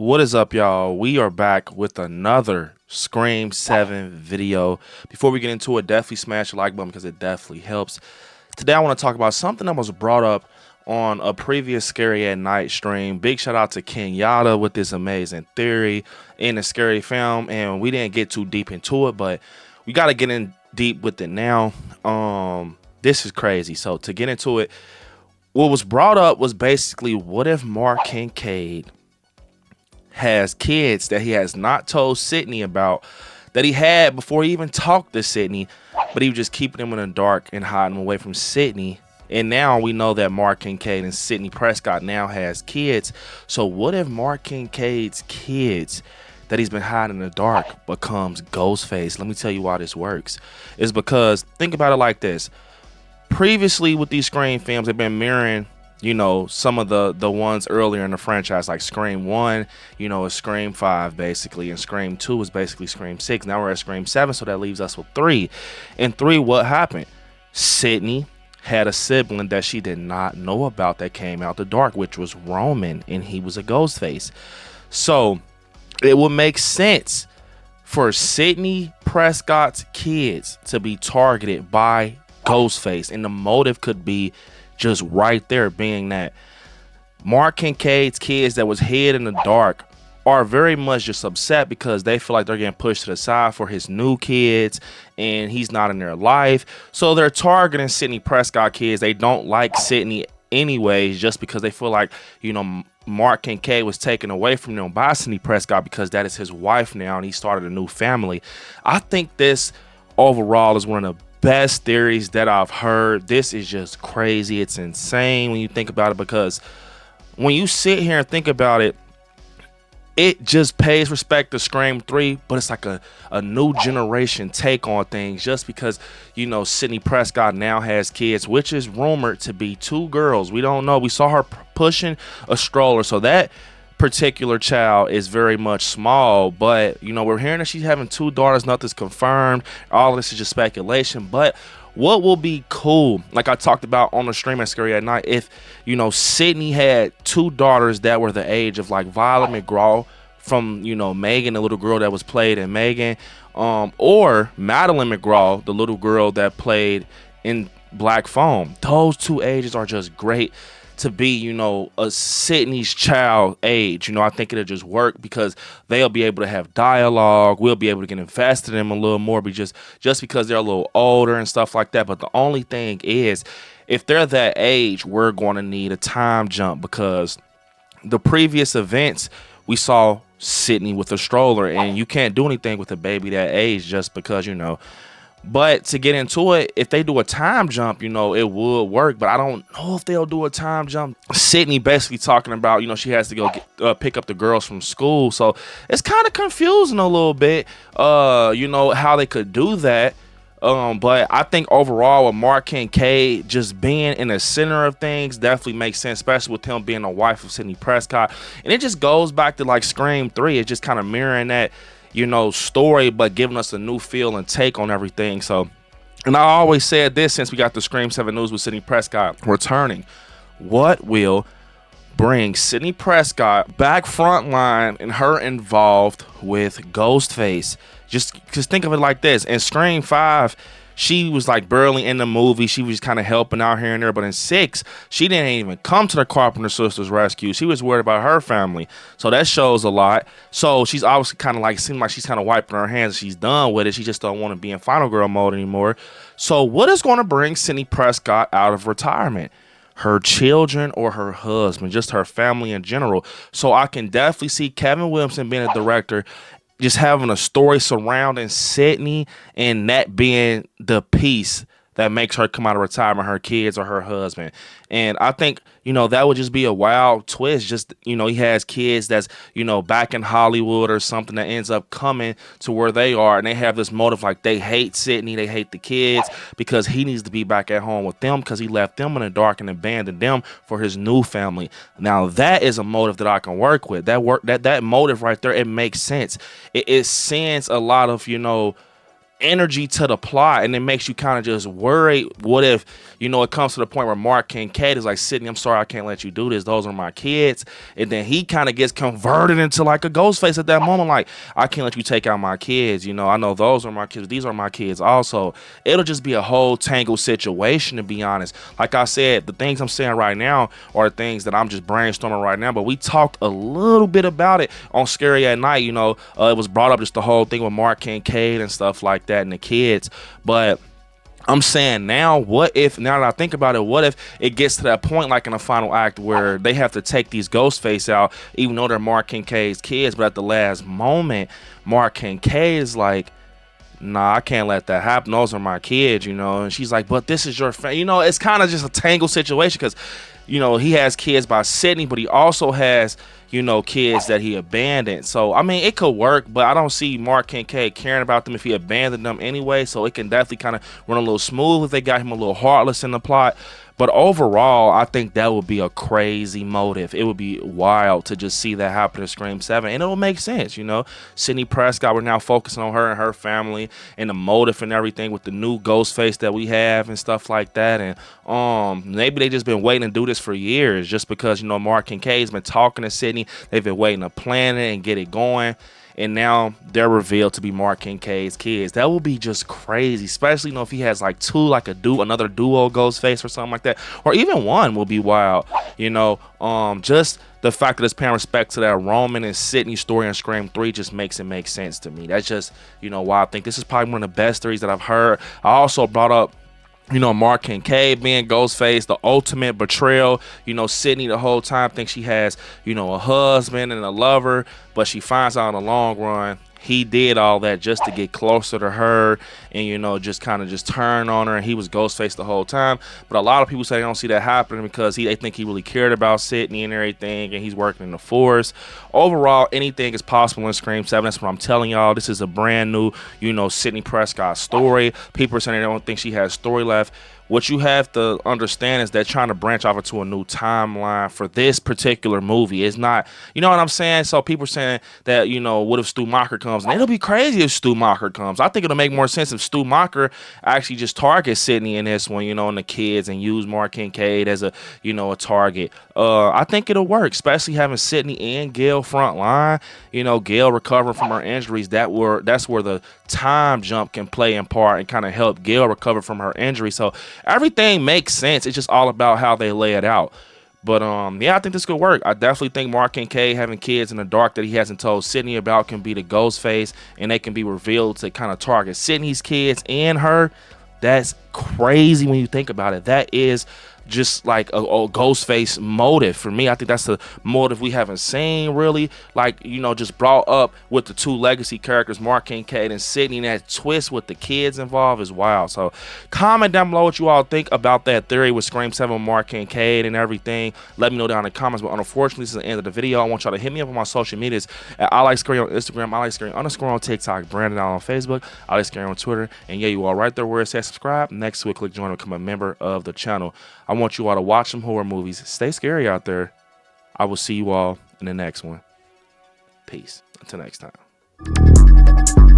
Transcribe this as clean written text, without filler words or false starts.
What is up, y'all? We are back with another Scream 7 video. Before we get into it, definitely smash the like button because it definitely helps. Today, I want to talk about something that was brought up on a previous Scary at Night stream. Big shout out to Kincaid with this amazing theory in the scary film. And we didn't get too deep into it, but we got to get in deep with it now. This is crazy. So to get into it, what was brought up was basically, what if Mark Kincaid has kids that he has not told Sidney about, that he had before he even talked to Sidney, but he was just keeping them in the dark and hiding them away from Sidney. And now we know that Mark Kincaid and Sidney Prescott now has kids. So what if Mark Kincaid's kids that he's been hiding in the dark becomes Ghostface? Let me tell you why this works. It's because, think about it like this. Previously with these Scream films, they've been mirroring, you know, some of the ones earlier in the franchise, like Scream 1, you know, is Scream 5 basically, and Scream 2 is basically Scream 6. Now we're at Scream 7, so that leaves us with 3. In 3, what happened? Sidney had a sibling that she did not know about that came out the dark, which was Roman, and he was a Ghostface. So it would make sense for Sidney Prescott's kids to be targeted by Ghostface, and the motive could be just right there, being that Mark Kincaid's kids that was hid in the dark are very much just upset because they feel like they're getting pushed to the side for his new kids and he's not in their life. So they're targeting Sidney Prescott kids. They don't like Sidney anyways, just because they feel like, you know, Mark Kincaid was taken away from them by Sidney Prescott because that is his wife now and he started a new family. I think this overall is one of the best theories that I've heard. This is just crazy. It's insane when you think about it, because when you sit here and think about it, it just pays respect to Scream 3, but it's like a new generation take on things, just because, you know, Sidney Prescott now has kids, which is rumored to be 2 girls. We don't know. We saw her pushing a stroller, so that particular child is very much small, but you know, we're hearing that she's having 2 daughters. Nothing's confirmed. All of this is just speculation. But what will be cool, like I talked about on the stream at Scary at Night, if, you know, Sidney had 2 daughters that were the age of like Violet McGraw from, you know, Megan, the little girl that was played in Megan, or Madeline McGraw, the little girl that played in Black Phone. Those 2 ages are just great to be, you know, a Sidney's child age. You know, I think it'll just work because they'll be able to have dialogue. We'll be able to get invested in them a little more, just because they're a little older and stuff like that. But the only thing is, if they're that age, we're going to need a time jump, because the previous events we saw Sidney with a stroller, and you can't do anything with a baby that age just because, you know. But to get into it, if they do a time jump, you know, it would work. But I don't know if they'll do a time jump. Sidney basically talking about, you know, she has to go pick up the girls from school. So it's kind of confusing a little bit, you know, how they could do that. But I think overall, with Mark Kincaid just being in the center of things definitely makes sense, especially with him being the wife of Sidney Prescott. And it just goes back to like Scream 3. It's just kind of mirroring that, you know, story, but giving us a new feel and take on everything. So, and I always said this since we got the Scream 7 news with Sidney Prescott returning, what will bring Sidney Prescott back frontline and her involved with Ghostface? Just think of it like this. In Scream 5, she was like barely in the movie. She was kind of helping out here and there. But in 6, she didn't even come to the Carpenter sisters' rescue. She was worried about her family. So that shows a lot. So she's obviously kind of like, seems like she's kind of wiping her hands. She's done with it. She just don't want to be in Final Girl mode anymore. So what is going to bring Sidney Prescott out of retirement? Her children or her husband, just her family in general. So I can definitely see Kevin Williamson being a director, just having a story surrounding Sidney, and that being the piece that makes her come out of retirement, her kids or her husband. And I think, you know, that would just be a wild twist. Just, you know, he has kids that's, you know, back in Hollywood or something, that ends up coming to where they are, and they have this motive, like they hate Sidney, they hate the kids because he needs to be back at home with them because he left them in the dark and abandoned them for his new family. Now that is a motive that I can work with. That motive right there, it makes sense. It sends a lot of, you know, energy to the plot, and it makes you kind of just worry, what if, you know, it comes to the point where Mark Kincaid is like, Sidney, I'm sorry, I can't let you do this, those are my kids. And then he kind of gets converted into like a Ghostface at that moment, like, I can't let you take out my kids, you know, I know those are my kids, these are my kids also. It'll just be a whole tangled situation, to be honest. Like I said, the things I'm saying right now are things that I'm just brainstorming right now, but we talked a little bit about it on Scary at Night. You know, it was brought up, just the whole thing with Mark Kincaid and stuff like that and the kids. But I'm saying now, what if, now that I think about it, what if it gets to that point, like in the final act, where they have to take these Ghostface out, even though they're Mark Kincaid's kids, but at the last moment, Mark Kincaid is like, nah, I can't let that happen, those are my kids, you know. And she's like, but this is your friend, you know. It's kind of just a tangled situation, because, you know, he has kids by Sidney, but he also has, you know, kids that he abandoned. So I mean, it could work, but I don't see Mark Kincaid caring about them if he abandoned them anyway. So it can definitely kind of run a little smooth if they got him a little heartless in the plot. But overall, I think that would be a crazy motive. It would be wild to just see that happen in Scream 7. And it'll make sense, you know. Sidney Prescott, we're now focusing on her and her family and the motive and everything with the new Ghostface that we have and stuff like that. And maybe they just been waiting to do this for years, just because, you know, Mark Kincaid's been talking to Sidney. They've been waiting to plan it and get it going. And now they're revealed to be Mark Kincaid's kids. That will be just crazy, especially, you know, if he has like two, like another duo Ghostface or something like that, or even one will be wild. You know, just the fact that it's paying respect to that Roman and Sidney story in Scream 3 just makes it make sense to me. That's just, you know, why I think this is probably one of the best theories that I've heard. I also brought up, you know, Mark Kincaid being Ghostface, the ultimate betrayal. You know, Sidney the whole time thinks she has, you know, a husband and a lover, but she finds out in the long run he did all that just to get closer to her and, you know, just kind of just turn on her, and he was Ghostface the whole time. But a lot of people say they don't see that happening because they think he really cared about Sidney and everything, and he's working in the force. Overall, anything is possible in Scream 7. That's what I'm telling y'all. This is a brand new, you know, Sidney Prescott story. People are saying they don't think she has story left. What you have to understand is they're trying to branch off into a new timeline for this particular movie. It's not, you know what I'm saying? So people are saying that, you know, what if Stu Macher comes? And it'll be crazy if Stu Macher comes. I think it'll make more sense if Stu Macher actually just targets Sidney in this one, you know, and the kids, and use Mark Kincaid as a, you know, a target. I think it'll work, especially having Sidney and Gail front line. You know, Gail recovering from her injuries. That's where the time jump can play in part and kind of help Gail recover from her injury. So everything makes sense. It's just all about how they lay it out. But yeah, I think this could work. I definitely think Mark Kincaid having kids in the dark that he hasn't told Sidney about can be the Ghostface, and they can be revealed to kind of target Sidney's kids and her. That's crazy when you think about it. That is just like a Ghostface motive for me. I think that's the motive we haven't seen really, like, you know, just brought up with the two legacy characters, Mark Kincaid and Sidney, and that twist with the kids involved is wild. So comment down below what you all think about that theory with Scream 7, Mark Kincaid and everything. Let me know down in the comments. But unfortunately, this is the end of the video. I want y'all to hit me up on my social medias at ILIKESCARY on Instagram, ILIKESCARY_ on TikTok, Brandon on Facebook, ILIKESCARY on Twitter, and yeah, you all right there where it says subscribe. Next to it, click join to become a member of the channel. I want you all to watch some horror movies. Stay scary out there. I will see you all in the next one. Peace. Until next time.